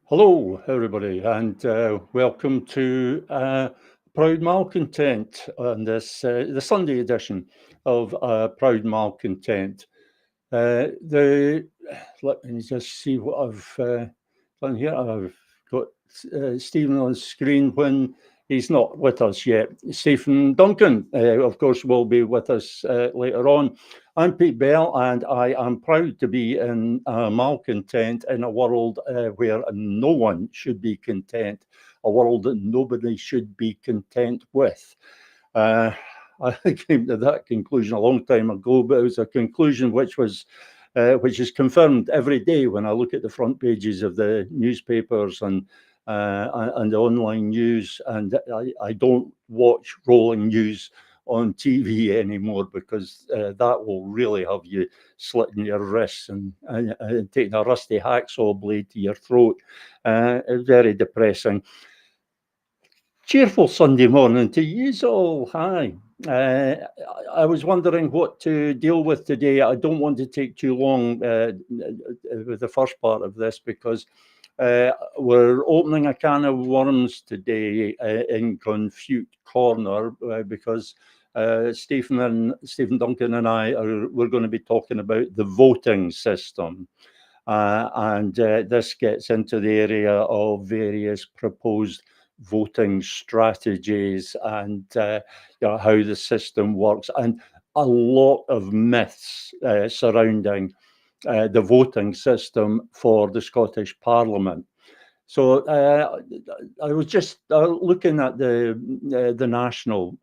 Hello, everybody, and welcome to Proud Malcontent on this the Sunday edition of Proud Malcontent. The Let me just see what I've done here. I've got Stephen on screen when he's not with us yet. Stephen Duncan, of course, will be with us later on. I'm Pete Bell, and I am proud to be in malcontent in a world where no one should be content, a world that nobody should be content with. I came to that conclusion a long time ago, but it was a conclusion which is confirmed every day when I look at the front pages of the newspapers and the online news, and I don't watch rolling news on TV anymore because that will really have you slitting your wrists and taking a rusty hacksaw blade to your throat. Very depressing. Cheerful Sunday morning to you all. Hi. I was wondering what to deal with today. I don't want to take too long with the first part of this because we're opening a can of worms today in Confute Corner because Stephen Duncan and we're going to be talking about the voting system. And this gets into the area of various proposed voting strategies and how the system works, and a lot of myths surrounding the voting system for the Scottish Parliament. So I was just looking at the national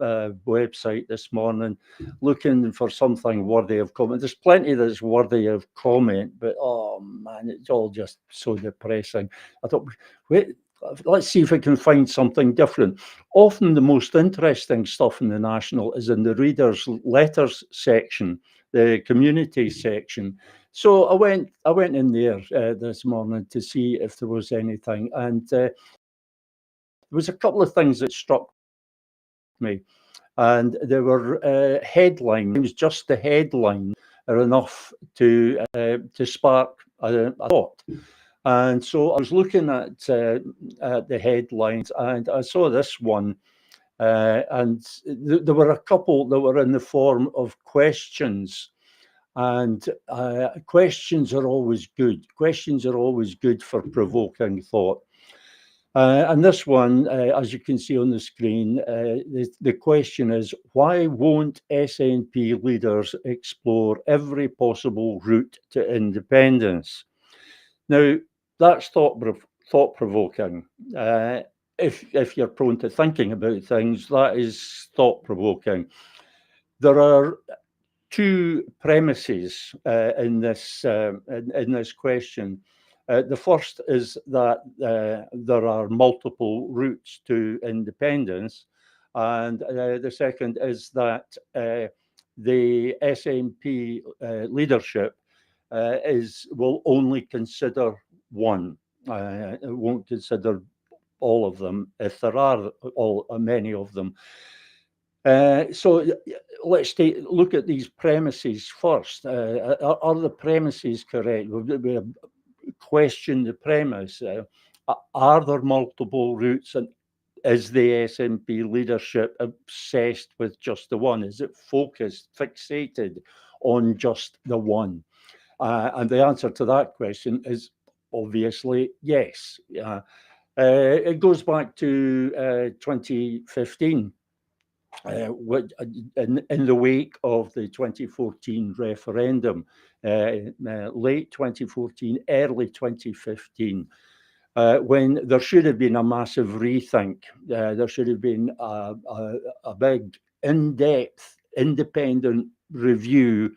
website this morning, looking for something worthy of comment. There's plenty that's worthy of comment, but oh man, it's all just so depressing. I thought, wait, let's see if we can find something different. Often the most interesting stuff in the national is in the readers' letters section, the community section. So I went in there this morning to see if there was anything, and there was a couple of things that struck me, and there were headlines. Just the headline are enough to spark a thought. And so I was looking at the headlines, and I saw this one, and there were a couple that were in the form of questions. And questions are always good. Questions are always good for provoking thought. And this one, as you can see on the screen, the question is, why won't SNP leaders explore every possible route to independence? Now, that's thought-provoking. If you're prone to thinking about things, that is thought-provoking. There are two premises in this question. The first is that there are multiple routes to independence, and the second is that the SNP leadership will only consider one. It won't consider all of them if there are many of them. So let's look at these premises first. Are the premises correct? We question the premise. Are there multiple routes, and is the SNP leadership obsessed with just the one? Is it focused, fixated on just the one? And the answer to that question is obviously yes. It goes back to 2015. In the wake of the 2014 referendum, late 2014, early 2015, when there should have been a massive rethink. There should have been a big, in-depth, independent review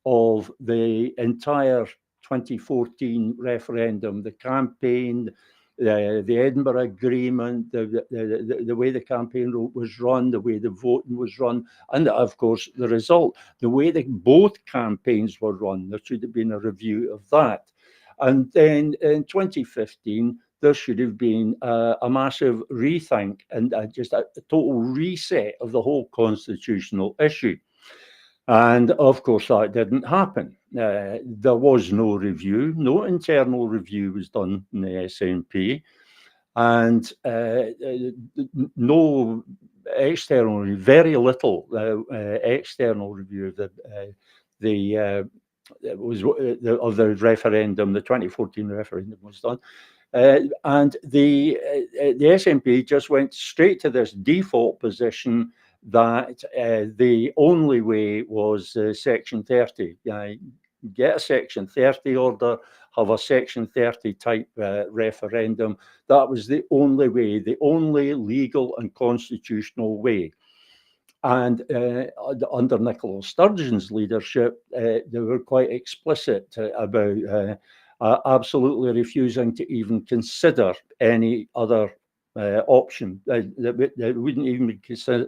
of the entire 2014 referendum, the campaign, the Edinburgh Agreement, the way the campaign was run, the way the voting was run, and of course the result, the way that both campaigns were run. There should have been a review of that. And then in 2015, there should have been a massive rethink and just a total reset of the whole constitutional issue. And of course, that didn't happen. there was no review, no internal review was done in the SNP, and no external, very little external review of the referendum. The 2014 referendum was done. And the SNP just went straight to this default position that the only way was Section 30. Get a Section 30 order, have a Section 30 type referendum. That was the only way, the only legal and constitutional way. And under Nicola Sturgeon's leadership, they were quite explicit about absolutely refusing to even consider any other option that wouldn't even be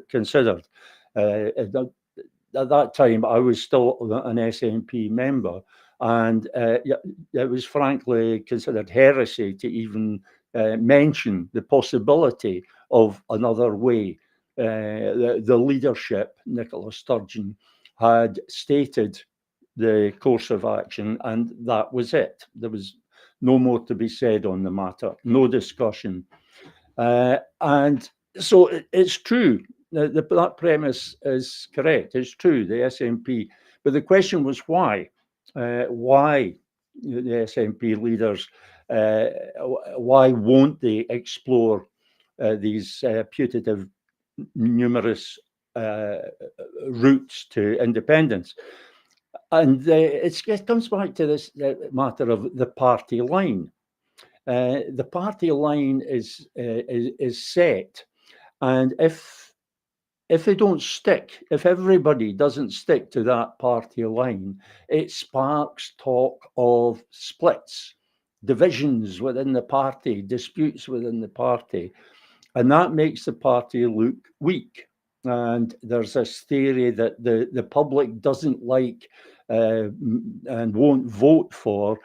considered. At that time, I was still an SNP member, and it was frankly considered heresy to even mention the possibility of another way. The leadership, Nicola Sturgeon, had stated the course of action, and that was it. There was no more to be said on the matter, no discussion. And so it's true. That premise is correct. It's true, the SNP. But the question was why? Why the SNP leaders, why won't they explore these putative numerous routes to independence? And it comes back to this matter of the party line. The party line is set, and if they don't stick, if everybody doesn't stick to that party line, it sparks talk of splits, divisions within the party, disputes within the party, and that makes the party look weak. And there's this theory that the public doesn't like and won't vote for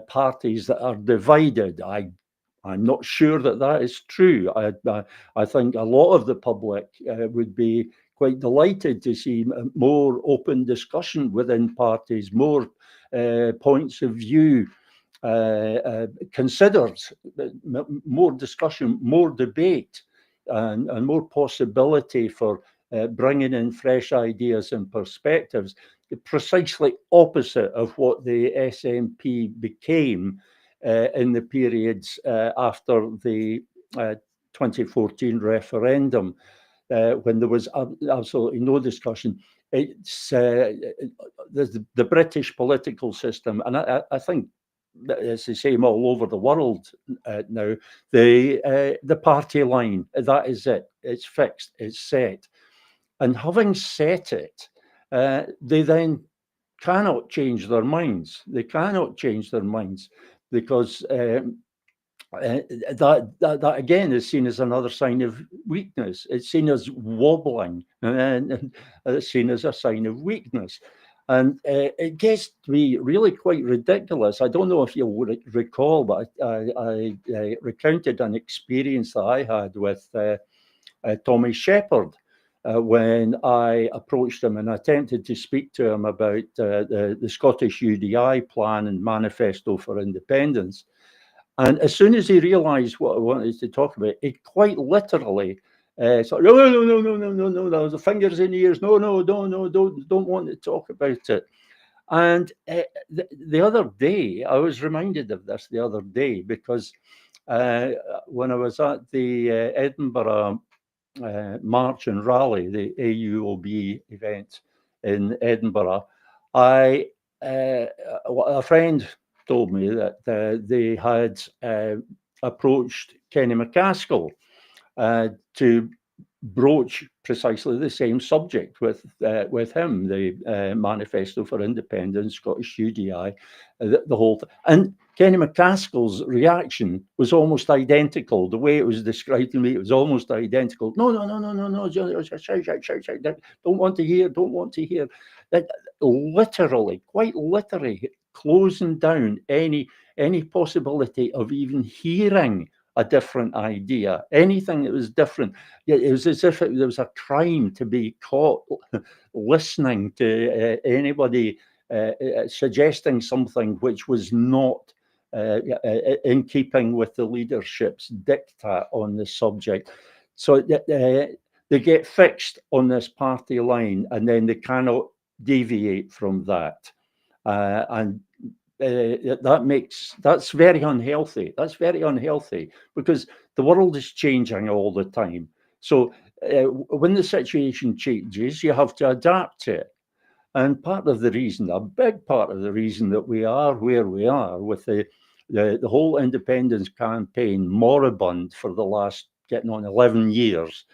parties that are divided. I'm not sure that is true. I think a lot of the public would be quite delighted to see more open discussion within parties, more points of view considered, more discussion, more debate, and more possibility for bringing in fresh ideas and perspectives. Precisely opposite of what the SNP became in the periods after the 2014 referendum, when there was absolutely no discussion. It's the British political system, and I think it's the same all over the world now. The party line, that is it. It's fixed. It's set. And having set it, they then cannot change their minds. They cannot change their minds because that again is seen as another sign of weakness. It's seen as wobbling, and it's seen as a sign of weakness. And it gets to be really quite ridiculous. I don't know if you'll recall, but I recounted an experience that I had with Tommy Shepherd when I approached him and attempted to speak to him about the Scottish UDI plan and manifesto for independence. And as soon as he realised what I wanted to talk about, he quite literally so no, there was the fingers in the ears. No, don't want to talk about it. And the other day, I was reminded of this the other day because when I was at the Edinburgh March and Rally, the AUOB event in Edinburgh, a friend told me that they had approached Kenny McCaskill to broach precisely the same subject with him, the Manifesto for Independence, Scottish UDI, the whole thing. And Kenny McCaskill's reaction was almost identical. The way it was described to me, it was almost identical. No, don't want to hear. That literally, quite literally, closing down any possibility of even hearing a different idea, anything that was different. It was as if there was a crime to be caught listening to anybody suggesting something which was not in keeping with the leadership's diktat on the subject. So they get fixed on this party line, and then they cannot deviate from that. And that's very unhealthy. That's very unhealthy, because the world is changing all the time. So when the situation changes, you have to adapt to it. And part of the reason, a big part of the reason that we are where we are with the whole independence campaign moribund for the last getting on 11 years,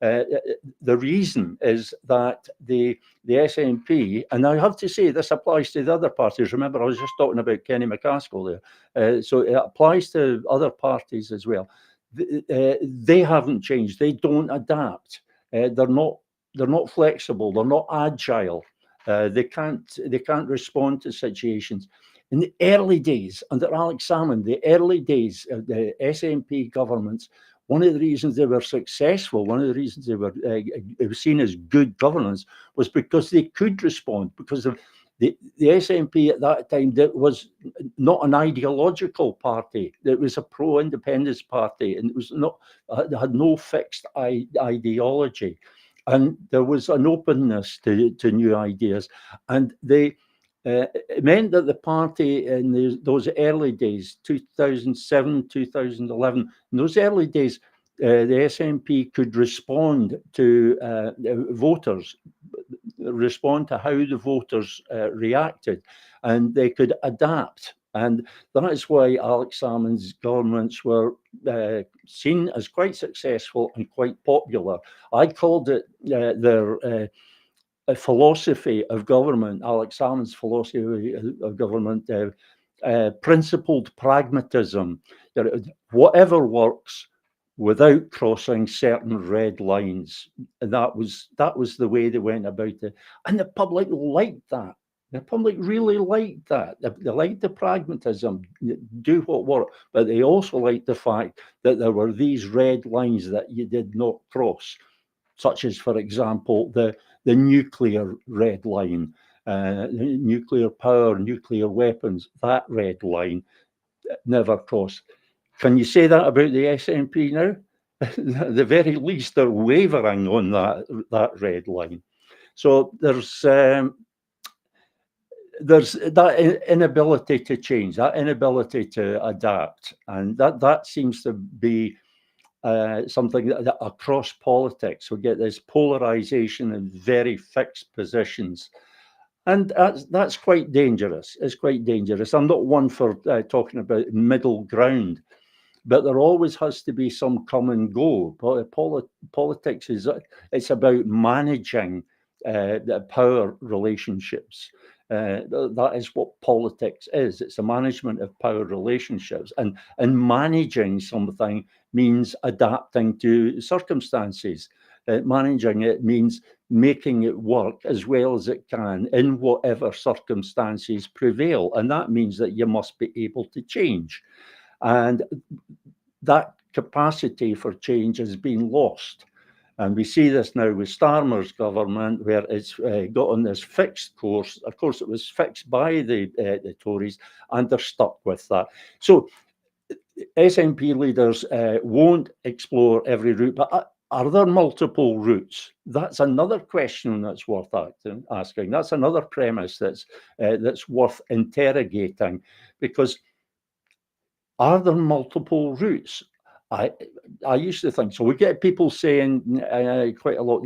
the reason is that the SNP, and I have to say this applies to the other parties. Remember, I was just talking about Kenny McCaskill there. So it applies to other parties as well. They haven't changed. They don't adapt. They're not flexible. They're not agile. They can't respond to situations. In the early days, under Alex Salmond, the early days of the SNP governments, one of the reasons they were successful, one of the reasons they were it was seen as good governance, was because they could respond, because of the SNP at that time, that was not an ideological party. It was a pro-independence party, and it was not, it had no fixed ideology. And there was an openness to new ideas. And it meant that the party in those early days, 2007, 2011, in those early days, the SNP could respond to voters, respond to how the voters reacted, and they could adapt. And that is why Alex Salmond's governments were seen as quite successful and quite popular. I called it their philosophy of government, Alex Salmond's philosophy of government, principled pragmatism. Whatever works without crossing certain red lines. And that was the way they went about it. And the public liked that. The public really liked that. They liked the pragmatism, do what worked, but they also liked the fact that there were these red lines that you did not cross, such as, for example, the nuclear red line, nuclear power, nuclear weapons, that red line never crossed. Can you say that about the SNP now? At the very least, they're wavering on that red line. So there's that inability to change, that inability to adapt, and that seems to be something that across politics we get this polarization and very fixed positions, and that's quite dangerous. It's quite dangerous. I'm not one for talking about middle ground, but there always has to be some come and go. Politics it's about managing the power relationships. That is what politics is. It's a management of power relationships, and managing something means adapting to circumstances. Managing it means making it work as well as it can in whatever circumstances prevail, and that means that you must be able to change. And that capacity for change has been lost. And we see this now with Starmer's government, where it's got on this fixed course. Of course, it was fixed by the Tories, and they're stuck with that. So SNP leaders won't explore every route, but are there multiple routes? That's another question that's worth asking. That's another premise that's worth interrogating, because are there multiple routes? I used to think so. We get people saying quite a lot,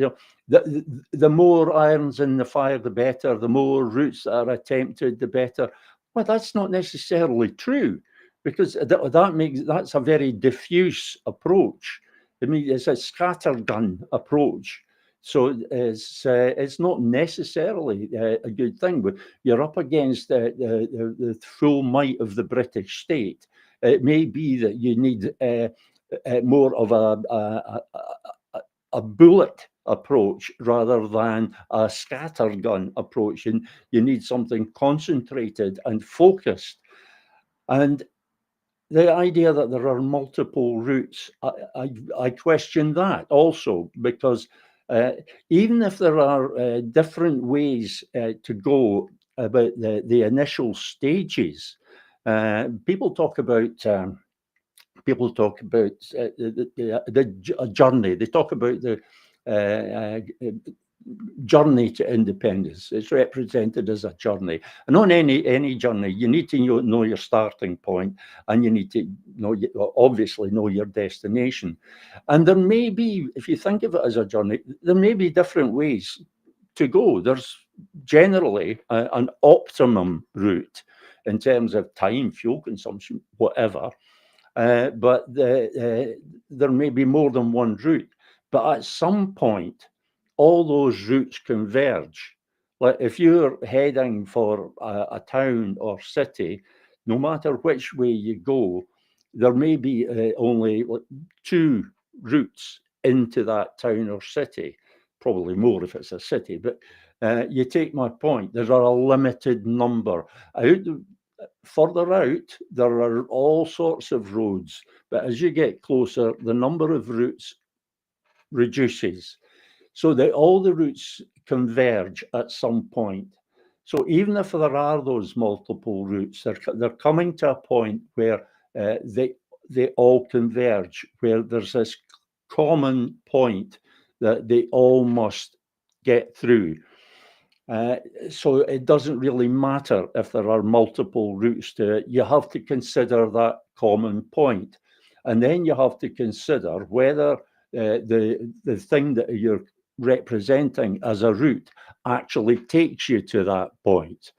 the more irons in the fire, the better. The more routes that are attempted, the better. Well, that's not necessarily true, because that's a very diffuse approach. I mean, it's a scattergun approach. So it's not necessarily a good thing. But you're up against the full might of the British state. It may be that you need more of a bullet approach rather than a scattergun approach, and you need something concentrated and focused. And the idea that there are multiple routes, I question that also, because even if there are different ways to go, the initial stages. People talk about the journey. They talk about the journey to independence. It's represented as a journey, and on any journey, you need to know your starting point, and you need to obviously know your destination. And there may be, if you think of it as a journey, there may be different ways to go. There's generally an optimum route in terms of time, fuel consumption, whatever. But there may be more than one route. But at some point, all those routes converge. Like if you're heading for a town or city, no matter which way you go, there may be only two routes into that town or city, probably more if it's a city. But you take my point, there are a limited number. Further out, there are all sorts of roads, but as you get closer, the number of routes reduces, so that all the routes converge at some point. So even if there are those multiple routes, they're coming to a point where they all converge, where there's this common point that they all must get through. So it doesn't really matter if there are multiple routes to it. You have to consider that common point. And then you have to consider whether the thing that you're representing as a route actually takes you to that point.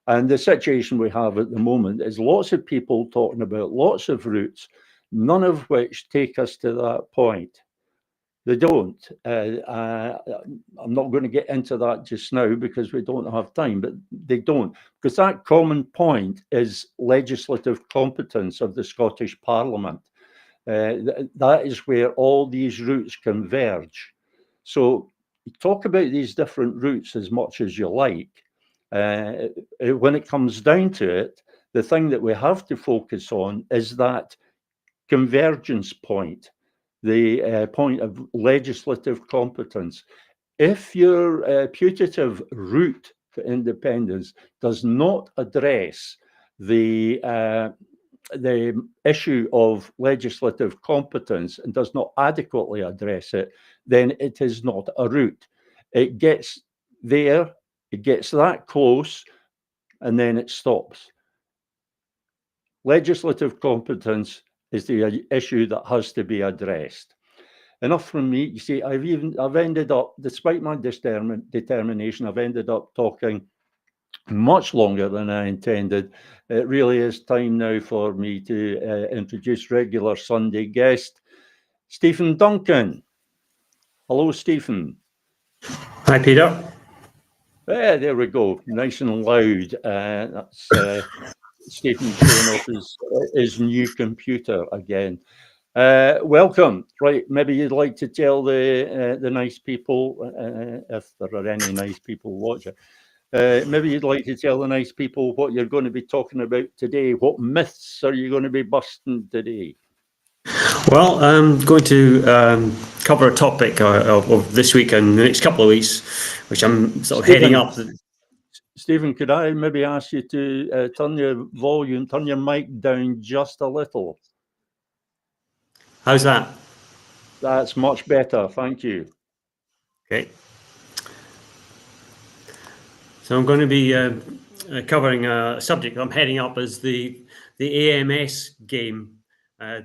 And the situation we have at the moment is lots of people talking about lots of routes, none of which take us to that point. They don't. I'm not going to get into that just now because we don't have time, but they don't. Because that common point is legislative competence of the Scottish Parliament. That is where all these routes converge. So talk about these different routes as much as you like. When it comes down to it, the thing that we have to focus on is that convergence point, the point of legislative competence. If your putative route to independence does not address the issue of legislative competence and does not adequately address it, then it is not a route. It gets there, it gets that close, and then it stops. Legislative competence is the issue that has to be addressed. Enough from me. You see, I've ended up, despite my determination, I've ended up talking much longer than I intended. It really is time now for me to introduce regular Sunday guest, Stephen Duncan. Hello, Stephen. Hi, Peter. There we go, nice and loud. That's Stephen showing off his new computer again. Welcome. Right, maybe you'd like to tell the nice people, if there are any nice people watching, maybe you'd like to tell the nice people what you're going to be talking about today. What myths are you going to be busting today? Well, I'm going to cover a topic of this week and the next couple of weeks, which I'm sort of heading up. Stephen, could I maybe ask you to turn your volume, turn your mic down just a little? How's that? That's much better, thank you. Okay. So I'm going to be covering a subject I'm heading up as the AMS game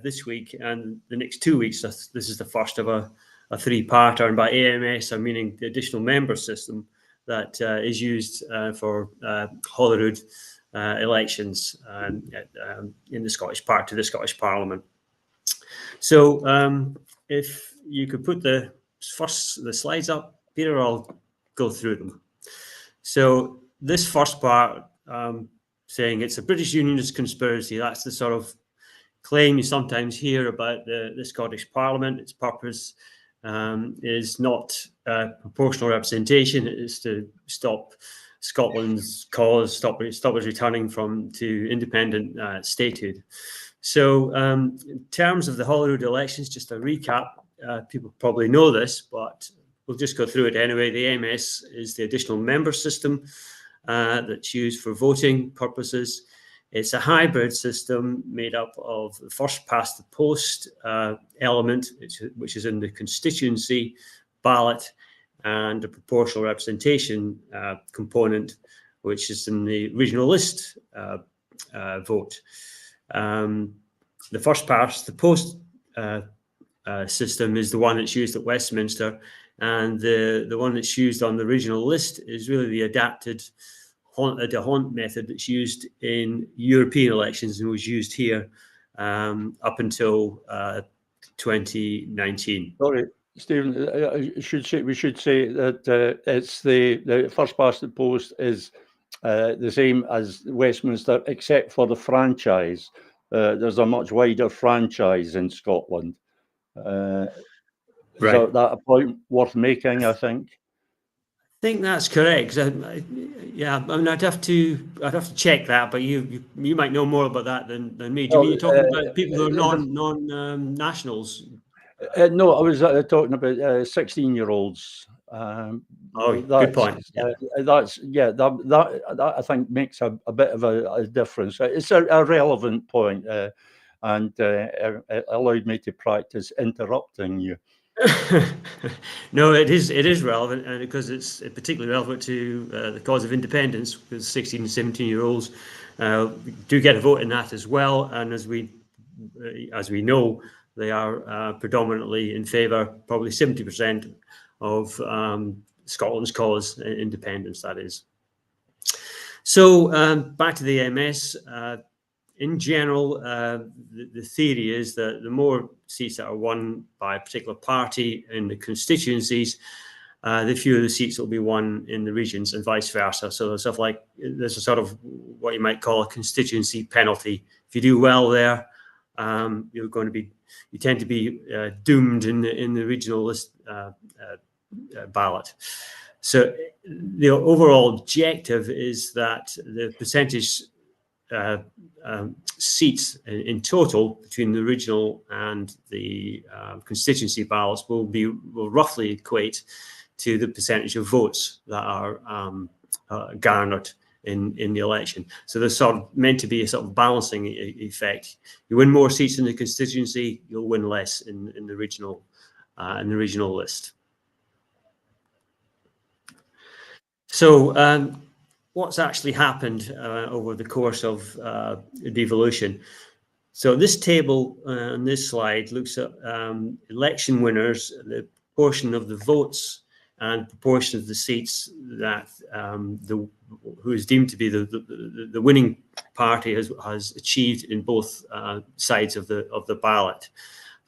this week and the next 2 weeks. This is the first of a three-parter, and by AMS I'm meaning the additional member system that is used for Holyrood elections in the Scottish Parliament. So if you could put the slides up, Peter, I'll go through them. So this first part, saying it's a British Unionist conspiracy, that's the sort of claim you sometimes hear about the Scottish Parliament. Its purpose is not proportional representation. It is to stop Scotland's cause, stop us returning to independent statehood. So in terms of the Holyrood elections, just a recap, people probably know this, but we'll just go through it anyway. The AMS is the additional member system. that's used for voting purposes. It's a hybrid system made up of the first past the post element, which is in the constituency ballot, and a proportional representation component, which is in the regional list vote. The first past the post system is the one that's used at Westminster, and the one that's used on the regional list is really the adapted de Hont method that's used in European elections and was used here up until 2019. Sorry, Stephen, we should say that it's the first past the post is the same as Westminster, except for the franchise. There's a much wider franchise in Scotland. Is that a point worth making, I think? I think that's correct. Yeah, I mean, I'd have to check that, but you might know more about that than me. Do you mean you're talking about people who are non-nationals? No, I was talking about 16-year-olds. Good point. That I think makes a bit of a difference. It's a relevant point, and it allowed me to practice interrupting you. No, it is relevant, and because it's particularly relevant to the cause of independence, because 16 and 17-year-olds do get a vote in that as well, and as we know, they are predominantly in favour, probably 70% of Scotland's cause, independence, that is. So back to the MS. In general, the theory is that the more seats that are won by a particular party in the constituencies, the fewer the seats will be won in the regions, and vice versa. So there's stuff like there's a sort of what you might call a constituency penalty. If you do well there, you tend to be doomed in the regional list ballot. So the overall objective is that the percentage seats in total between the regional and the constituency ballots will roughly equate to the percentage of votes that are garnered in the election. So there's sort of meant to be a sort of balancing effect. You win more seats in the constituency, you'll win less in the regional list. So what's actually happened over the course of devolution? So this table on this slide looks at election winners, the proportion of the votes and proportion of the seats that who is deemed to be the winning party has achieved in both sides of the ballot.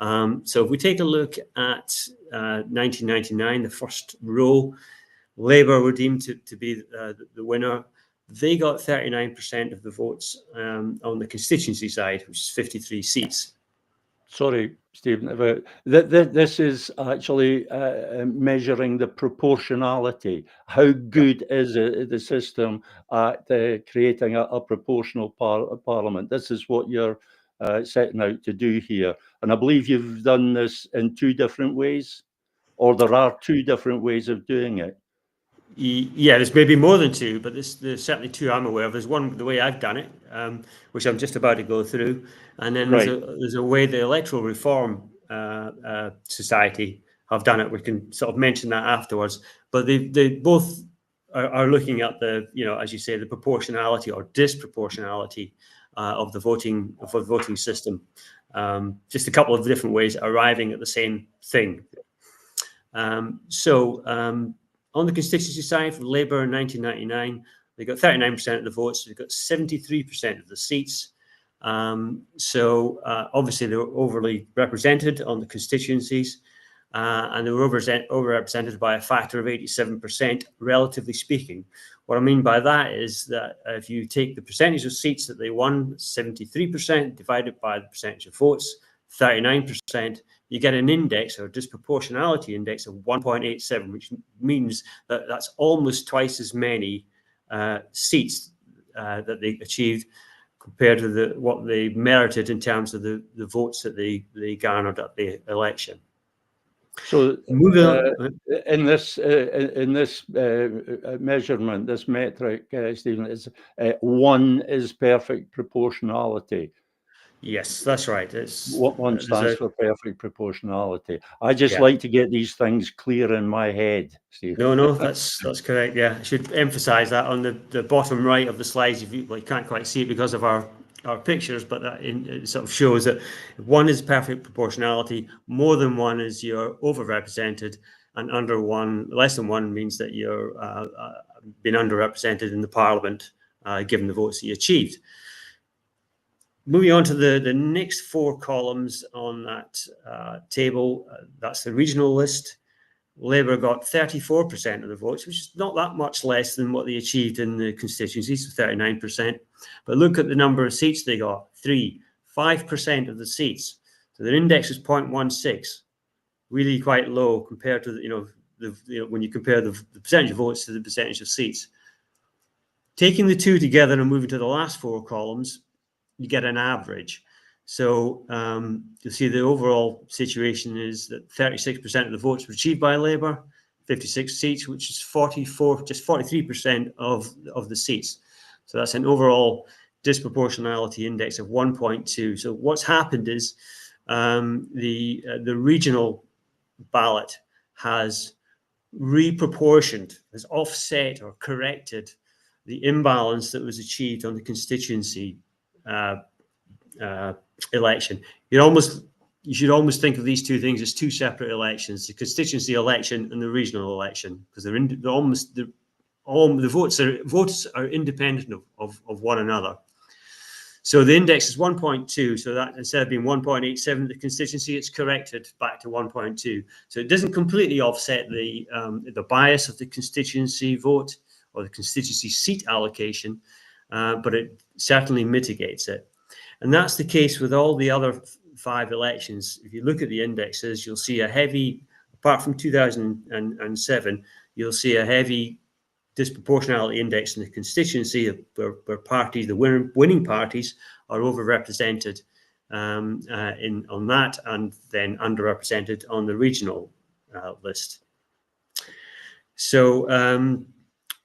So if we take a look at 1999, the first row, Labour were deemed to be the winner. They got 39% of the votes on the constituency side, which is 53 seats. Sorry, Stephen, this is actually measuring the proportionality. How good is the system at creating a proportional parliament? This is what you're setting out to do here. And I believe you've done this in two different ways, or there are two different ways of doing it. Yeah, there's maybe more than two, but there's certainly two I'm aware of. There's one, the way I've done it, which I'm just about to go through, and then there's a way the Electoral Reform Society have done it. We can sort of mention that afterwards. But they both are looking at the, as you say, the proportionality or disproportionality of the voting system. Just a couple of different ways arriving at the same thing. On the constituency side, for Labour in 1999, they got 39% of the votes. They got 73% of the seats. Obviously, they were overly represented on the constituencies, and they were overrepresented by a factor of 87%, relatively speaking. What I mean by that is that if you take the percentage of seats that they won, 73%, divided by the percentage of votes, 39%, you get an index or disproportionality index of 1.87, which means that that's almost twice as many seats that they achieved compared to what they merited in terms of the votes that they garnered at the election. So Moving on. in this measurement, this metric, Stephen, is 1 is perfect proportionality. Yes, that's right. It's What 1 stands for perfect proportionality. I just Yeah. like to get these things clear in my head, Steve. No, that's correct. Yeah, I should emphasize that on the bottom right of the slides. If you, well, you can't quite see it because of our pictures, but that it sort of shows that 1 is perfect proportionality, more than 1 is you're overrepresented, and under 1, less than 1 means that you're been underrepresented in the Parliament, given the votes that you achieved. Moving on to the next 4 columns on that table, that's the regional list. Labour got 34% of the votes, which is not that much less than what they achieved in the constituencies, 39%. But look at the number of seats they got, 5% of the seats. So their index is 0.16, really quite low compared to, when you compare the percentage of votes to the percentage of seats. Taking the 2 together and moving to the last 4 columns, you get an average. So you'll see the overall situation is that 36% of the votes were achieved by Labour, 56 seats, which is 43% of the seats. So that's an overall disproportionality index of 1.2. So what's happened is the regional ballot has reproportioned, has offset or corrected the imbalance that was achieved on the constituency election. You should almost think of these 2 things as 2 separate elections: the constituency election and the regional election, because the votes are independent of one another. So the index is 1.2. So that instead of being 1.87 the constituency, it's corrected back to 1.2. So it doesn't completely offset the bias of the constituency vote or the constituency seat allocation, but it certainly mitigates it. And that's the case with all the other 5 elections. If you look at the indexes, you'll see a heavy, apart from 2007, you'll see a heavy disproportionality index in the constituency where parties, the winning parties, are overrepresented on that, and then underrepresented on the regional list. So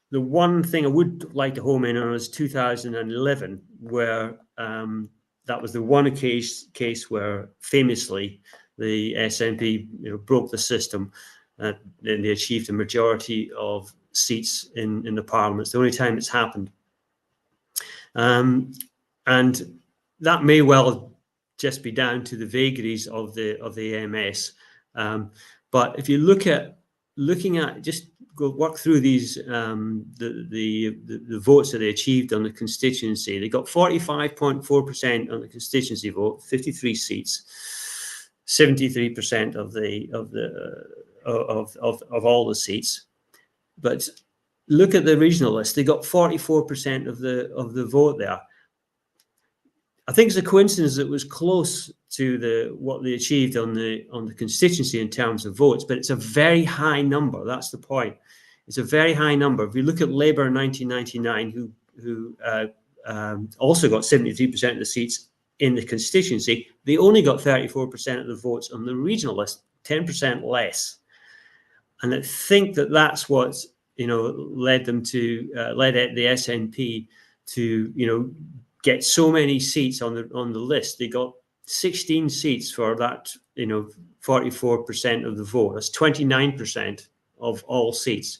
the one thing I would like to home in on is 2011, where that was the one case where famously the SNP broke the system, and they achieved a majority of seats in the Parliament. It's the only time it's happened, and that may well just be down to the vagaries of the AMS. But if you looking at just go work through these the votes that they achieved on the constituency, they got 45.4% on the constituency vote, 53 seats, 73% of all the seats. But look at the regional list; they got 44% of the vote there. I think it's a coincidence that it was close to what they achieved on the constituency in terms of votes, but it's a very high number. That's the point. It's a very high number. If you look at Labour in 1999, who also got 73% of the seats in the constituency, they only got 34% of the votes on the regional list, 10% less. And I think that's what led them to led the SNP to get so many seats on the list. They got 16 seats for that 44% of the vote. That's 29% of all seats.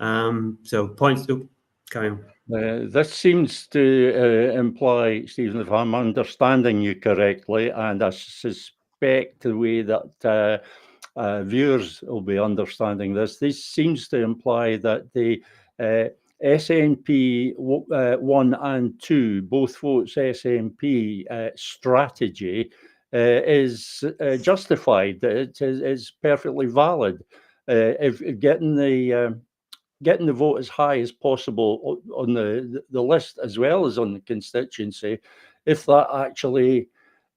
So points to carry on. This seems to imply, Stephen, if I'm understanding you correctly, and I suspect the way that viewers will be understanding this seems to imply that the SNP 1 and 2, both votes SNP strategy is justified. It is perfectly valid. If getting the vote as high as possible on the list as well as on the constituency, if that actually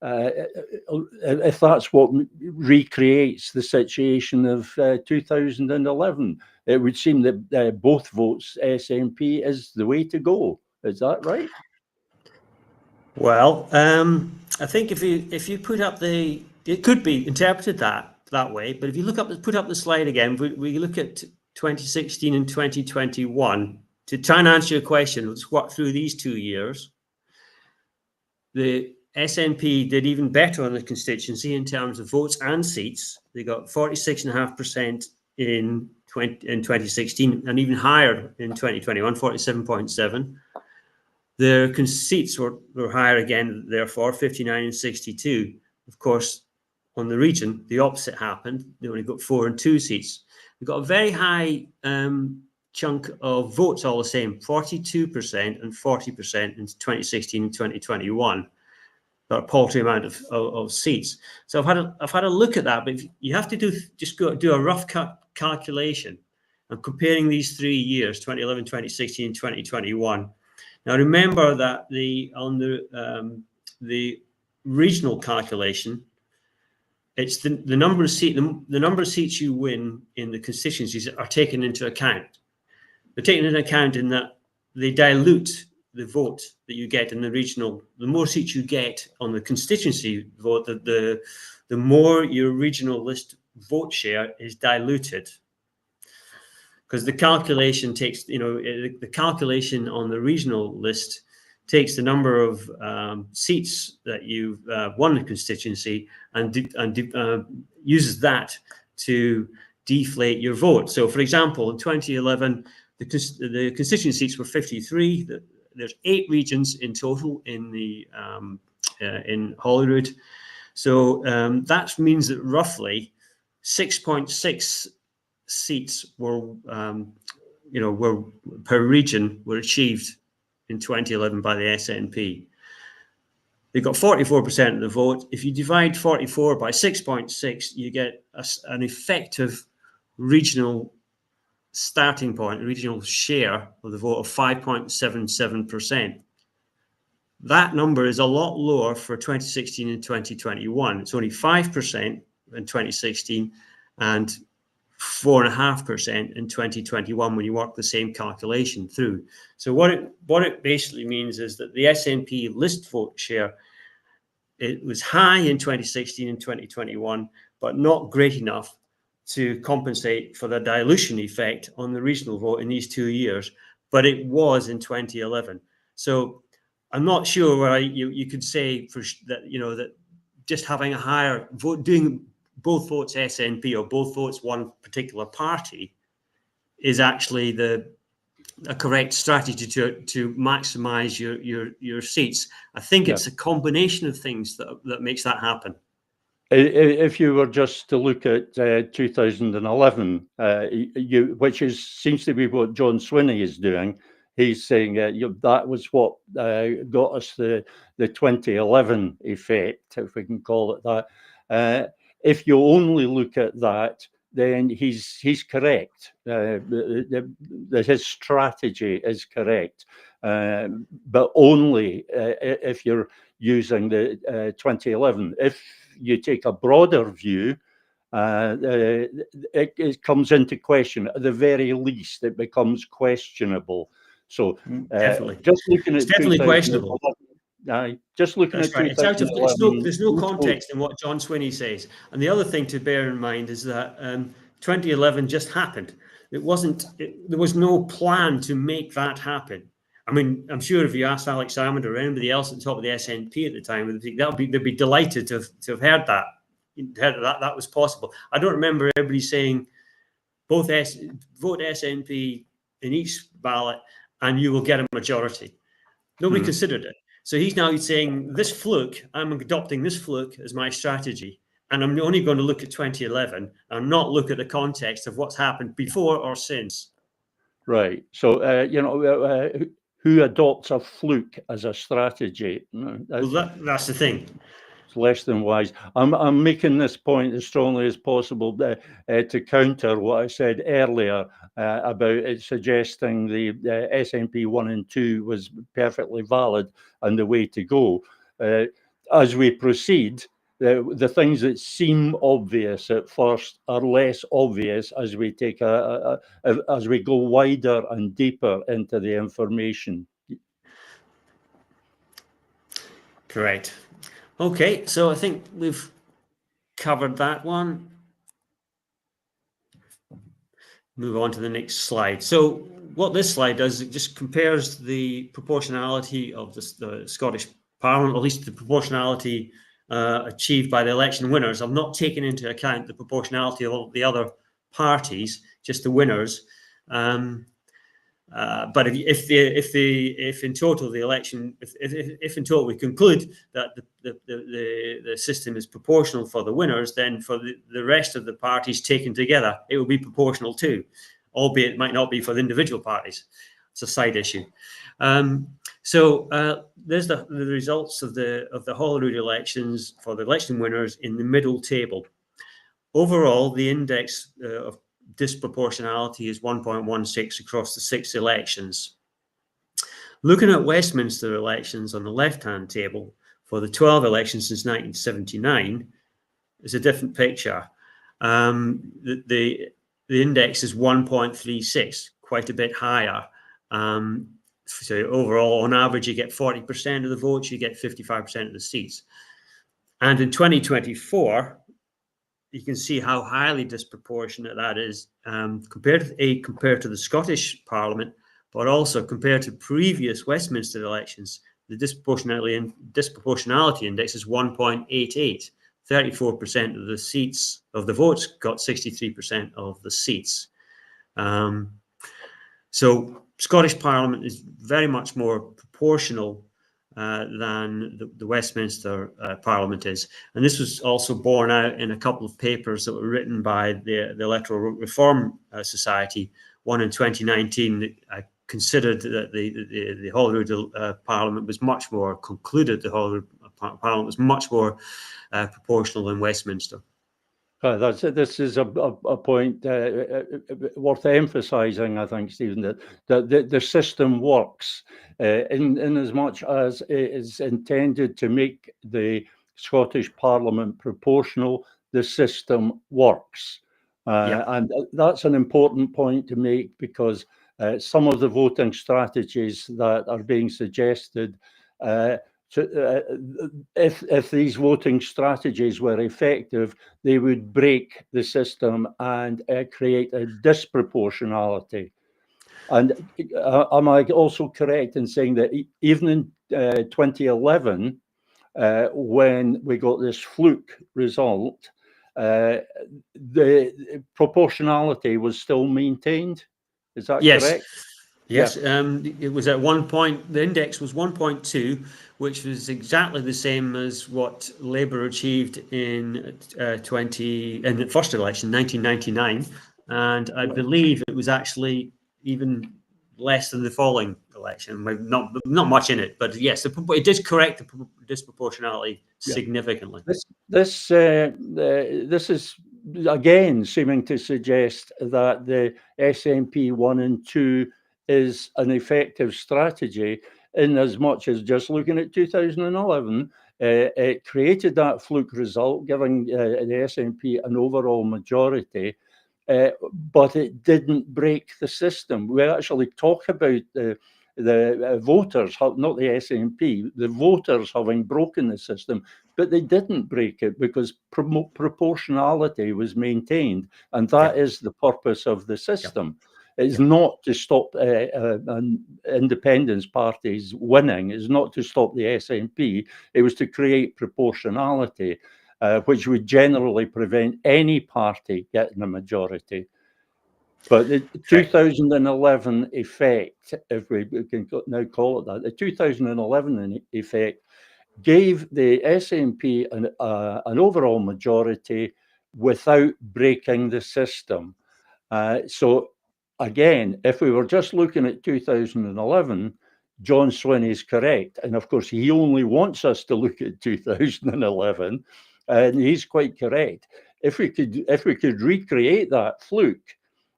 if that's what recreates the situation of 2011, it would seem that both votes SNP is the way to go. Is that right? Well, I think if you put up it could be interpreted that that way. But if you put up the slide again, we look at 2016 and 2021 to try and answer your question. Let's walk through these 2 years. The SNP did even better on the constituency in terms of votes and seats. They got 46.5% in 2016 and even higher in 2021, 47.7. Their seats were higher again, therefore, 59 and 62. Of course, on the region, the opposite happened. They only got 4 and 2 seats. They got a very high chunk of votes all the same, 42% and 40% in 2016 and 2021. Got a paltry amount of seats. So I've had a look at that, but you have to do a rough calculation. I'm comparing these 3 years, 2011, 2016, and 2021. Now remember that the regional calculation, it's the number of seats you win in the constituencies are taken into account. They're taken into account in that they dilute the vote that you get in the regional. The more seats you get on the constituency vote, the more your regional list vote share is diluted. Because the calculation takes, the calculation on the regional list takes the number of seats that you've won the constituency and uses that to deflate your vote. So, for example, in 2011, the constituency seats were 53. There's 8 regions in total in Holyrood. So that means that roughly 6.6 seats were per region were achieved in 2011 by the SNP. They got 44% of the vote. If you divide 44 by 6.6, you get an effective regional starting point, a regional share of the vote of 5.77%. That number is a lot lower for 2016 and 2021. It's only 5% in 2016 and 4.5% in 2021 when you work the same calculation through. So what it basically means is that the SNP list vote share, it was high in 2016 and 2021, but not great enough to compensate for the dilution effect on the regional vote in these 2 years, but it was in 2011. So I'm not sure where you could say that just having a higher vote, doing both votes SNP or both votes one particular party, is actually a correct strategy to maximize your seats. I think it's a combination of things that makes that happen. If you were just to look at 2011, which seems to be what John Swinney is doing, he's saying that was what got us the 2011 effect, if we can call it that. If you only look at that, then he's correct. His strategy is correct, but only if you're using the 2011. If you take a broader view, it comes into question. At the very least, it becomes questionable. So definitely, just looking it's at definitely questionable. Just looking That's at right. There's no context in what John Swinney says. And the other thing to bear in mind is that 2011 just happened. There was no plan to make that happen. I mean, I'm sure if you asked Alex Salmond or anybody else at the top of the SNP at the time, they'd be delighted to have heard that that was possible. I don't remember everybody saying vote SNP in each ballot and you will get a majority. Nobody considered it. So he's now saying this fluke, I'm adopting this fluke as my strategy, and I'm only going to look at 2011 and not look at the context of what's happened before or since. Right. So, who adopts a fluke as a strategy? Well, that's the thing. It's less than wise. I'm making this point as strongly as possible to counter what I said earlier about it suggesting the SNP 1 and 2 was perfectly valid and the way to go. As we proceed, the things that seem obvious at first are less obvious as we take as we go wider and deeper into the information. Correct. Okay, so I think we've covered that one. move on to the next slide. So what this slide does, it just compares the proportionality of the Scottish Parliament, or at least the proportionality achieved by the election winners. I've not taken into account the proportionality of all the other parties, just the winners. But if in total the election, if in total we conclude that the system is proportional for the winners, then for the rest of the parties taken together, it will be proportional too, albeit it might not be for the individual parties. It's a side issue. So there's the results of the Holyrood elections for the election winners in the middle table. Overall, the index of disproportionality is 1.16 across the 6 elections. Looking at Westminster elections on the left-hand table for the 12 elections since 1979 is a different picture. The index is 1.36, quite a bit higher. So overall, on average, you get 40% of the votes, you get 55% of the seats. And in 2024, you can see how highly disproportionate that is compared to the Scottish Parliament, but also compared to previous Westminster elections. The disproportionality index is 1.88. 34% of the seats of the votes got 63% of the seats. So Scottish Parliament is very much more proportional than the Westminster Parliament is. And this was also borne out in a couple of papers that were written by the Electoral Reform Society. One in 2019 considered that the Holyrood Parliament was much more, concluded the Holyrood Parliament was much more proportional than Westminster. This is a point worth emphasising, I think, Stephen, that the system works in as much as it is intended to make the Scottish Parliament proportional. The system works, and that's an important point to make, because some of the voting strategies that are being suggested, if these voting strategies were effective, they would break the system and create a disproportionality. And am I also correct in saying that even in 2011, when we got this fluke result, the proportionality was still maintained? Is that correct? Yes, it was at one point, the index was 1.2, which was exactly the same as what Labour achieved in the first election, 1999. And I believe it was actually even less than the following election. Not much in it, but yes, it did correct the disproportionality significantly. This is again seeming to suggest that the SNP 1 and 2 is an effective strategy, in as much as just looking at 2011, it created that fluke result, giving the SNP an overall majority, but it didn't break the system. We actually talk about the voters, not the SNP, the voters having broken the system, but they didn't break it because proportionality was maintained, and that is the purpose of the system. It's not to stop independence parties winning. It's not to stop the SNP. It was to create proportionality, which would generally prevent any party getting a majority. But the 2011 effect, if we can now call it that, the 2011 effect gave the SNP an overall majority without breaking the system. So again, if we were just looking at 2011, John Swinney is correct. And of course, he only wants us to look at 2011, and he's quite correct. If we could recreate that fluke,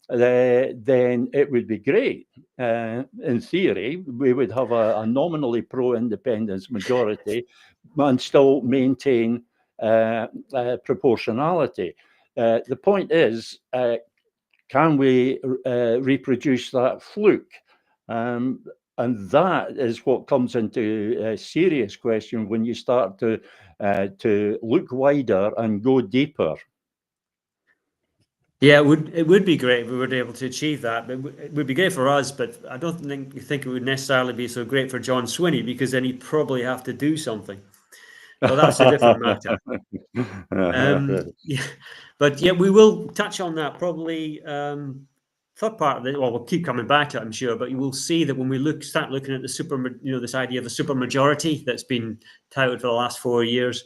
then it would be great. In theory, we would have a nominally pro-independence majority and still maintain proportionality. The point is, can we reproduce that fluke? And that is what comes into a serious question when you start to look wider and go deeper. Yeah, it would be great if we were able to achieve that. It would be great for us, but I don't think it would necessarily be so great for John Swinney, because then he'd probably have to do something. But that's a different matter. Yeah, but yeah, we will touch on that probably. Third part of it. Well, we'll keep coming back to it, I'm sure. But you will see that when we start looking at this idea of a super majority that's been touted for the last 4 years,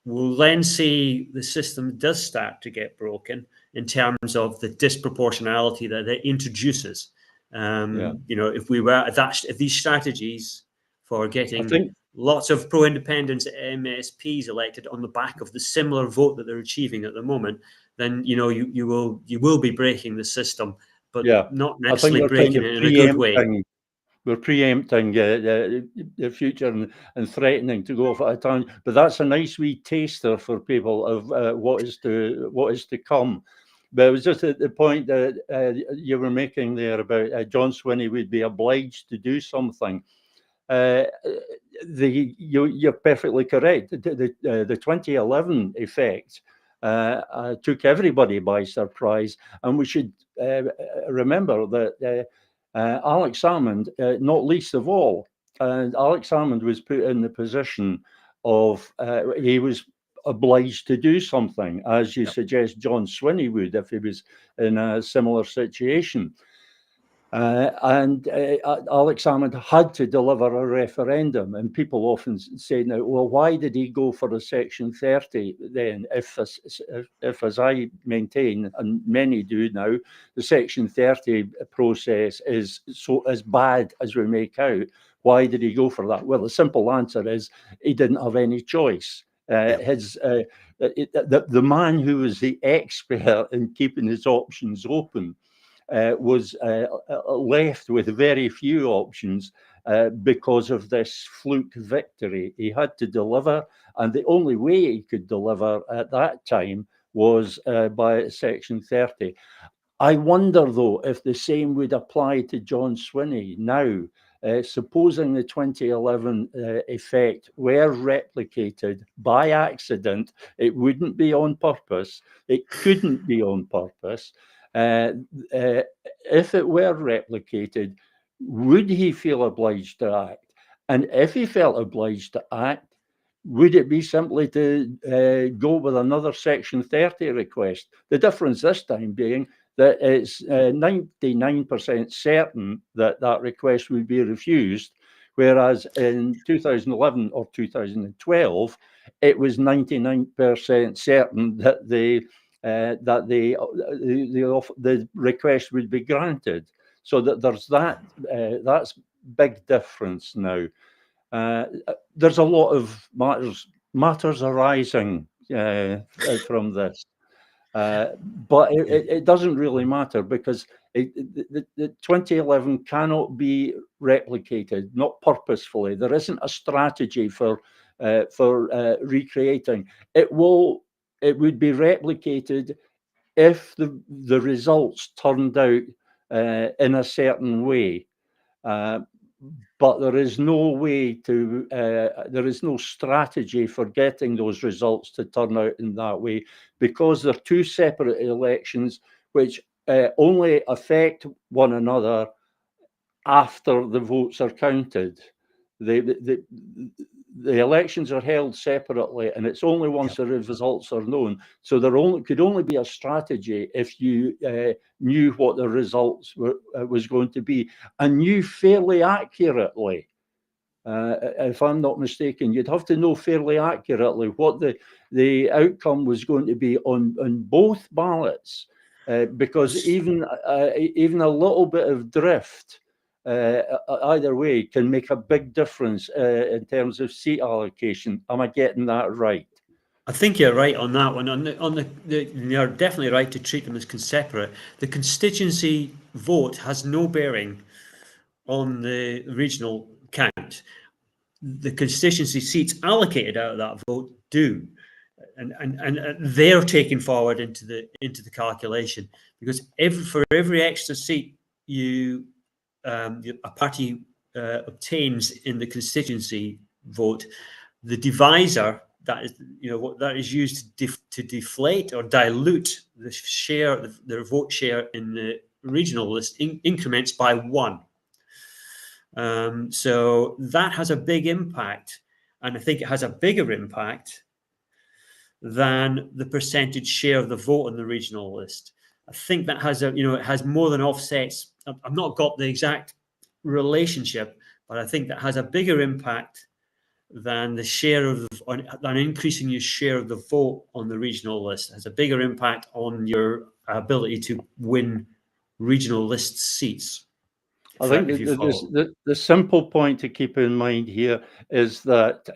we'll then see the system does start to get broken in terms of the disproportionality that it introduces. If these strategies for getting lots of pro-independence MSPs elected on the back of the similar vote that they're achieving at the moment, then you will be breaking the system, but not necessarily breaking it in a good way. We're preempting the future and threatening to go for a time, but that's a nice wee taster for people of what is to come. But it was just at the point that you were making there about John Swinney would be obliged to do something. You're perfectly correct. The 2011 effect took everybody by surprise, and we should remember that Alex Salmond, not least of all, and Alex Salmond was put in the position of he was obliged to do something, as you suggest John Swinney would if he was in a similar situation. And Alex Salmond had to deliver a referendum, and people often say now, well, why did he go for a Section 30 then? If as I maintain, and many do now, the Section 30 process is so as bad as we make out, why did he go for that? Well, the simple answer is he didn't have any choice. The man who was the expert in keeping his options open was left with very few options because of this fluke victory. He had to deliver, and the only way he could deliver at that time was by Section 30. I wonder, though, if the same would apply to John Swinney now. Supposing the 2011 effect were replicated by accident, it wouldn't be on purpose. It couldn't be on purpose. If it were replicated, would he feel obliged to act? And if he felt obliged to act, would it be simply to go with another Section 30 request? The difference this time being that it's 99% certain that that request would be refused, whereas in 2011 or 2012, it was 99% certain that the request would be granted. So that there's that's big difference now. There's a lot of matters arising from this. But it doesn't really matter, because the 2011 cannot be replicated, not purposefully. There isn't a strategy for recreating. It would be replicated if the results turned out in a certain way. But there is no way to, there is no strategy for getting those results to turn out in that way, because they're two separate elections which only affect one another after the votes are counted. The elections are held separately, and it's only once the results are known. So there could only be a strategy if you knew what the results was going to be, and knew fairly accurately. If I'm not mistaken, you'd have to know fairly accurately what the outcome was going to be on both ballots, because even a little bit of drift either way can make a big difference in terms of seat allocation. Am I getting that right? I think you're right on that one. You're definitely right to treat them as separate. The constituency vote has no bearing on the regional count. The constituency seats allocated out of that vote do, and they're taken forward into the calculation, because for every extra seat a party obtains in the constituency vote, the divisor that is, what that is used to deflate or dilute the share, their vote share in the regional list increments by 1. So that has a big impact, and I think it has a bigger impact than the percentage share of the vote on the regional list. I think that has it has more than offsets. I've not got the exact relationship, but I think that has a bigger impact than the share of than increasing your share of the vote on the regional list. It has a bigger impact on your ability to win regional list seats. I think the simple point to keep in mind here is that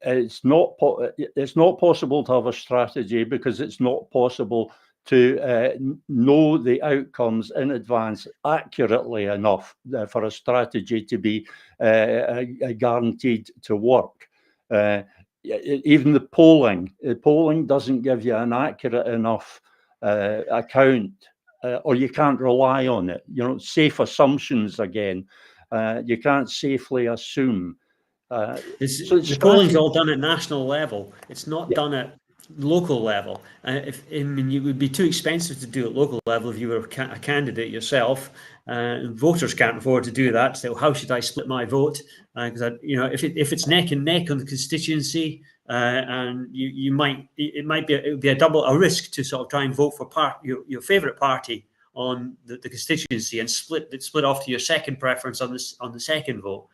it's not possible to have a strategy, because it's not possible to know the outcomes in advance accurately enough for a strategy to be guaranteed to work. Even the polling doesn't give you an accurate enough account, or you can't rely on it. Safe assumptions again. You can't safely assume. The polling's all done at national level. It's not done at local level. It would be too expensive to do at local level if you were a candidate yourself. Voters can't afford to do that. So how should I split my vote? Because if it's neck and neck on the constituency, and it would be a risk to sort of try and vote for your favourite party on the constituency and split off to your second preference on the second vote.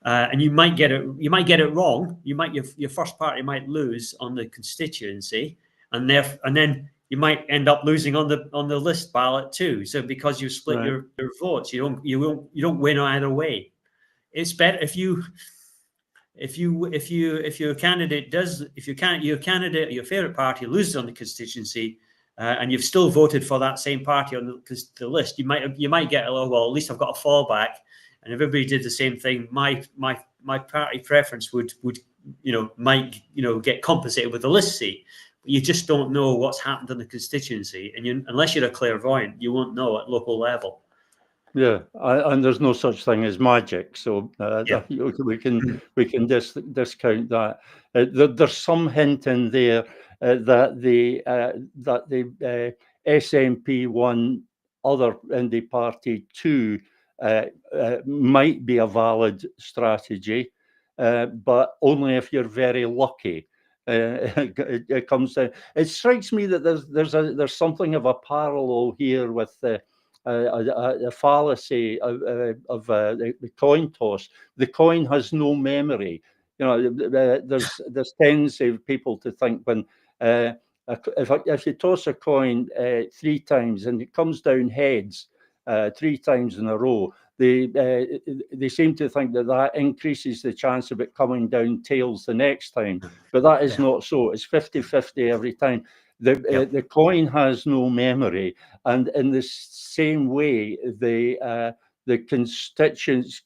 And you might get it wrong. Your first party might lose on the constituency, and then you might end up losing on the list ballot too. So because you split your votes, you don't win either way. It's better if your candidate, your favorite party loses on the constituency, and you've still voted for that same party on the list, you might get at least I've got a fallback. And if everybody did the same thing, my party preference might get compensated with a list seat. But you just don't know what's happened in the constituency, and unless you're a clairvoyant, you won't know at local level. Yeah, and there's no such thing as magic, so we can discount that. There's some hint in there that the SNP won other indie party 2. Might be a valid strategy, but only if you're very lucky. It comes down. It strikes me that there's something of a parallel here with the fallacy of the coin toss. The coin has no memory. There's tendency of people to think when if you toss a coin 3 times and it comes down heads 3 times in a row, they seem to think that increases the chance of it coming down tails the next time, but that is not so. It's 50-50 every time. The coin has no memory, and in the same way,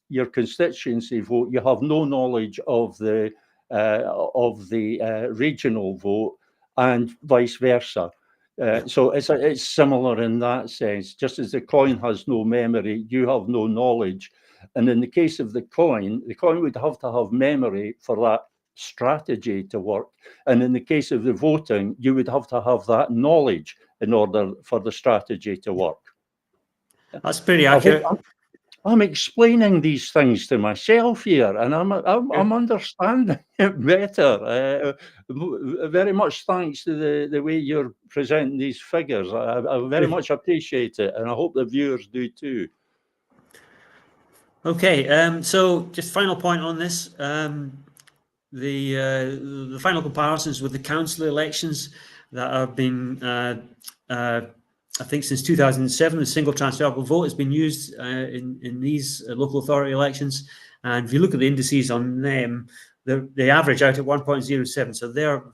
your constituency vote, you have no knowledge of the regional vote, and vice versa. So it's similar in that sense. Just as the coin has no memory, you have no knowledge. And in the case of the coin would have to have memory for that strategy to work. And in the case of the voting, you would have to have that knowledge in order for the strategy to work. That's pretty accurate. I'm explaining these things to myself here, and I'm understanding it better. Very much thanks to the way you're presenting these figures. I very much appreciate it, and I hope the viewers do too. Okay, so just final point on this. The final comparisons with the council elections that have been I think since 2007, the single transferable vote has been used in these local authority elections. And if you look at the indices on them, they average out at 1.07. So they're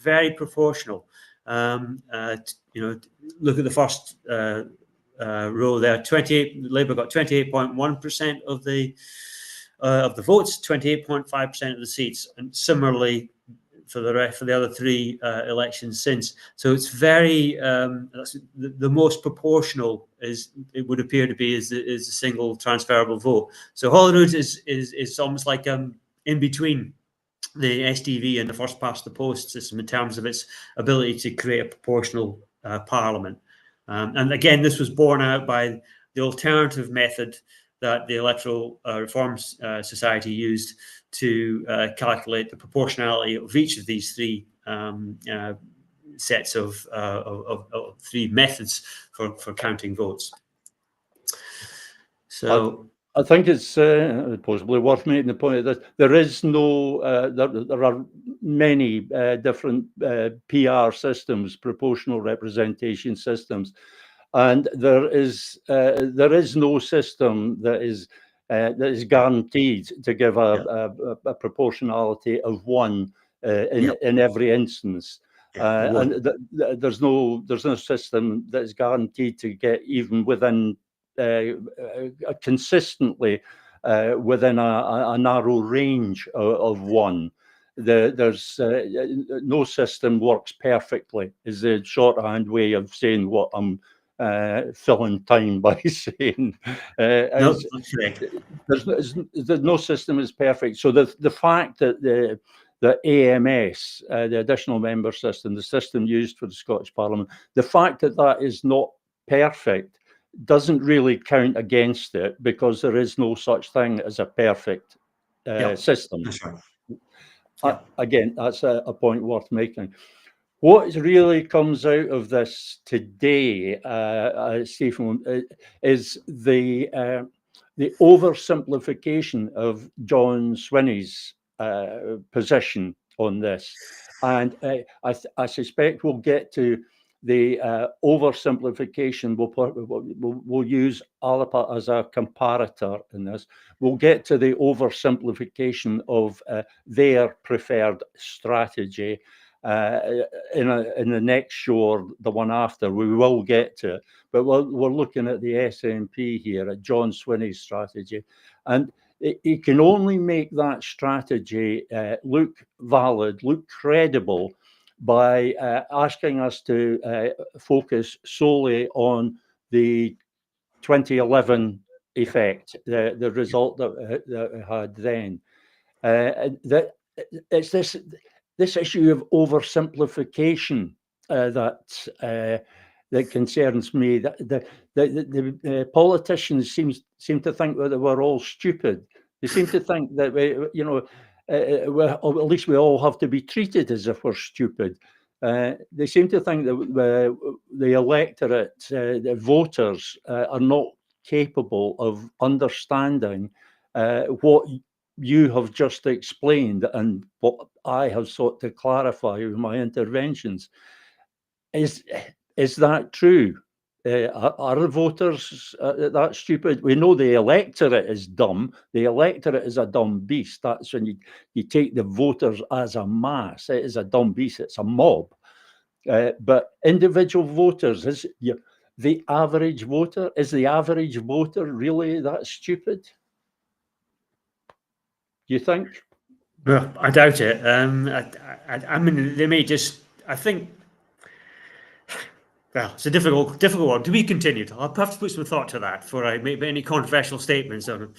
very proportional. Look at the first row there. Labour got 28.1% of the votes, 28.5% of the seats, and similarly for the other 3 elections since. So it's very the most proportional it would appear to be is a single transferable vote. So Holyrood is almost like in between the SDV and the first past the post system in terms of its ability to create a proportional parliament. And again, this was borne out by the alternative method that the Electoral Reforms Society used to calculate the proportionality of each of these three sets of three methods for counting votes. So I think it's possibly worth making the point that there is no, there are many different PR systems, proportional representation systems, and there is no system that is guaranteed to give a proportionality of 1 in every instance. And there's no system that is guaranteed to get even within consistently within a narrow range of 1. There's no system works perfectly, is the shorthand way of saying what I'm filling time by saying. No, that's there's no system is perfect. So the fact that the AMS, the additional member system, the system used for the Scottish Parliament, the fact that that is not perfect doesn't really count against it, because there is no such thing as a perfect system. That's right. Again, that's a point worth making. What really comes out of this today, Stephen, is the oversimplification of John Swinney's position on this, and I suspect we'll get to the oversimplification. We'll use Alapa as a comparator in this. We'll get to the oversimplification of their preferred strategy in the next show, the one after. We will get to it, but we're looking at the SNP here, at John Swinney's strategy, and he can only make that strategy look valid, look credible, by asking us to focus solely on the 2011 effect, the result that it had then. That it's this issue of oversimplification that concerns me. That the politicians seem to think that we're all stupid. They seem to think that or at least we all have to be treated as if we're stupid. They seem to think that the electorate, the voters, are not capable of understanding what you have just explained and what I have sought to clarify with my interventions. Is that true? Are the voters that stupid? We know the electorate is dumb. The electorate is a dumb beast. That's when you take the voters as a mass. It is a dumb beast. It's a mob. But individual voters, the average voter, is the average voter really that stupid? Do you think? Well, I doubt it. I mean, they may just. I think. Well, it's a difficult one. To be continued. I'll have to put some thought to that before I make any controversial statements on it.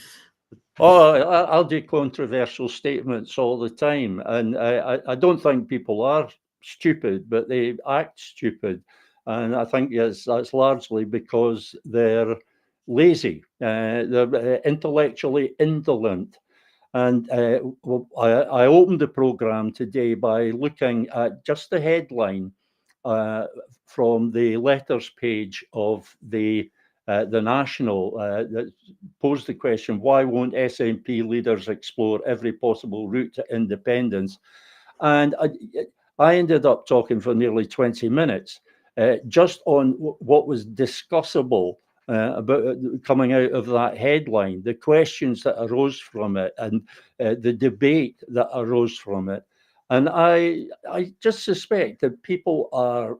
Oh, I'll do controversial statements all the time, and I don't think people are stupid, but they act stupid, and I think that's largely because they're lazy, they're intellectually indolent. And I opened the programme today by looking at just the headline from the letters page of the National that posed the question, why won't SNP leaders explore every possible route to independence? And I ended up talking for nearly 20 minutes just on what was discussable about coming out of that headline, the questions that arose from it, and the debate that arose from it. And I just suspect that people are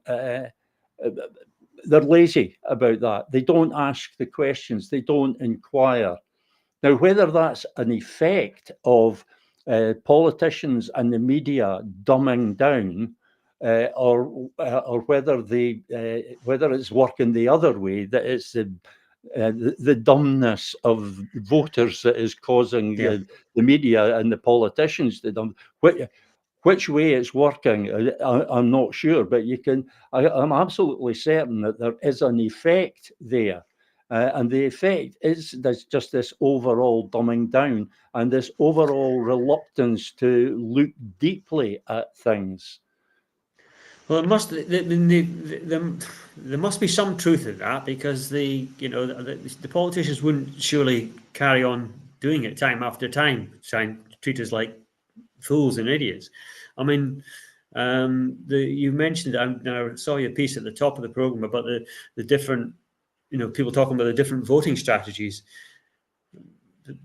they're lazy about that. They don't ask the questions. They don't inquire. Now, whether that's an effect of politicians and the media dumbing down, or whether it's working the other way, that it's the dumbness of voters that is causing the media and the politicians to dumb. Which way it's working, I'm not sure, but I'm absolutely certain that there is an effect there. And the effect is just this overall dumbing down and this overall reluctance to look deeply at things. Well, there must be some truth in that, because the politicians wouldn't surely carry on doing it time after time, trying to treat us like fools and idiots. I mean, you mentioned, I saw your piece at the top of the program about the different, people talking about the different voting strategies. But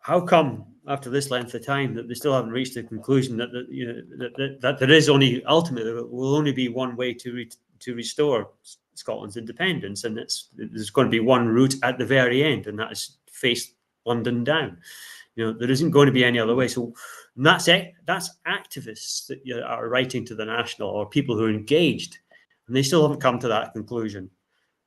how come after this length of time that they still haven't reached the conclusion that that there is only ultimately will only be one way to restore Scotland's independence, and there's going to be one route at the very end, and that is face London down. There isn't going to be any other way. So that's activists that are writing to the National, or people who are engaged, and they still haven't come to that conclusion.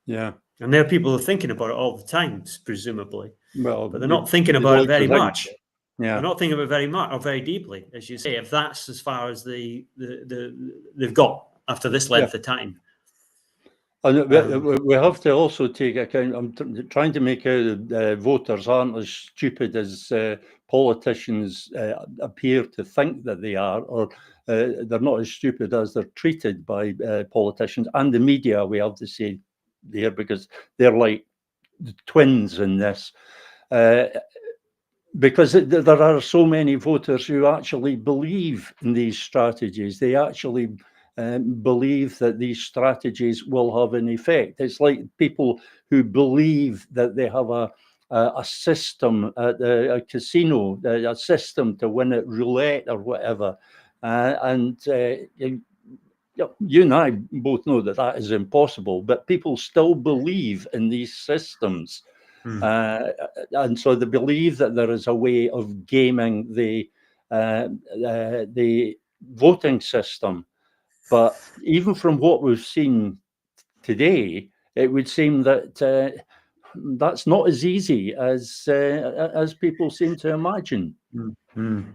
Yeah. And there are people who are thinking about it all the time, presumably. Well, but they're not thinking about it very much. Yeah. They're not thinking about it very much or very deeply, as you say, if that's as far as they've got after this length of time. And we have to also take account, I'm trying to make out voters aren't as stupid as politicians appear to think that they are, or they're not as stupid as they're treated by politicians and the media, we have to say there, because they're like twins in this. Because there are so many voters who actually believe in these strategies. They actually believe that these strategies will have an effect. It's like people who believe that they have a system at a casino, a system to win at roulette or whatever. You and I both know that that is impossible, but people still believe in these systems. And so they believe that there is a way of gaming the voting system. But even from what we've seen today, it would seem that that's not as easy as people seem to imagine. And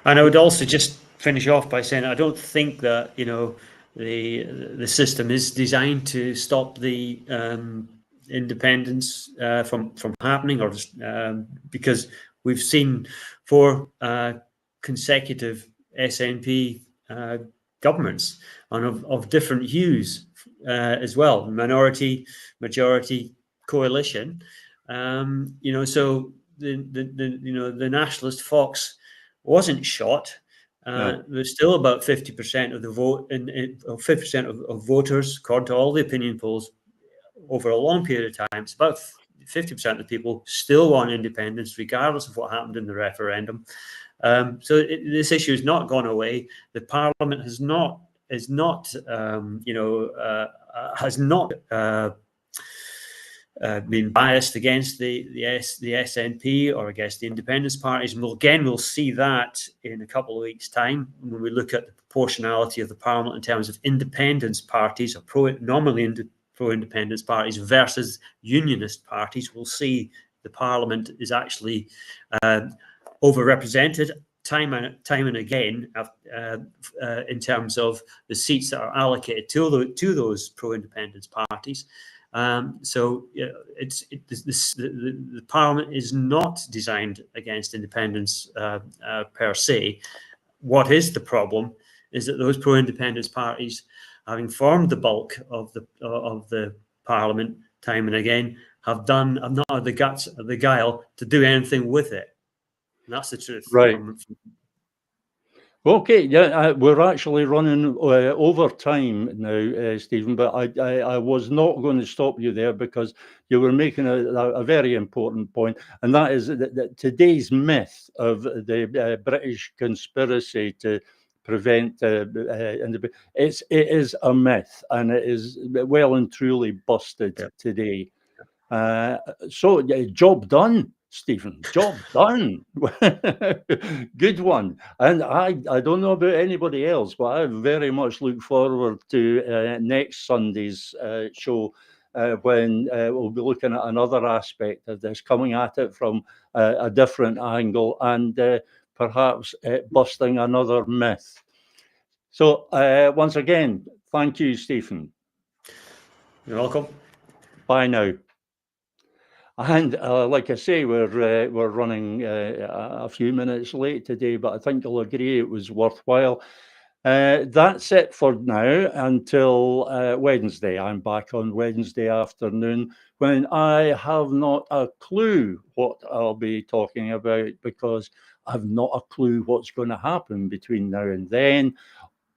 I would also just finish off by saying I don't think that the system is designed to stop the independence from happening, or because we've seen 4 consecutive SNP governments and of different hues as well, minority, majority, coalition. So the nationalist fox wasn't shot. There's still about 50% of the vote, 50% of voters, according to all the opinion polls, over a long period of time. It's about 50% of the people still want independence, regardless of what happened in the referendum. So this issue has not gone away. The Parliament has not been biased against the SNP or against the independence parties. And we'll see that in a couple of weeks' time when we look at the proportionality of the Parliament in terms of independence parties or pro-independence parties versus unionist parties. We'll see the Parliament is actually overrepresented time and again in terms of the seats that are allocated to those pro-independence parties. So the Parliament is not designed against independence per se. What is the problem is that those pro-independence parties, having formed the bulk of the Parliament time and again, have not had the guts or the guile to do anything with it. And that's the truth. Right. Okay, yeah, we're actually running over time now, Stephen, but I was not going to stop you there because you were making a very important point, and that is that today's myth of the British conspiracy to prevent it is a myth, and it is well and truly busted today. So job done, Stephen. Job done. Good one. And I don't know about anybody else, but I very much look forward to next Sunday's show when we'll be looking at another aspect of this, coming at it from a different angle, and perhaps busting another myth. So once again, thank you, Stephen. You're welcome. Bye now. And like I say, we're running a few minutes late today, but I think you'll agree it was worthwhile. That's it for now until Wednesday. I'm back on Wednesday afternoon, when I have not a clue what I'll be talking about, because I've not a clue what's going to happen between now and then.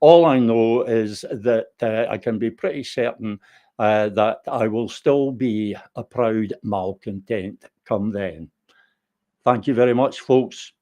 All I know is that I can be pretty certain that I will still be a proud malcontent come then. Thank you very much, folks.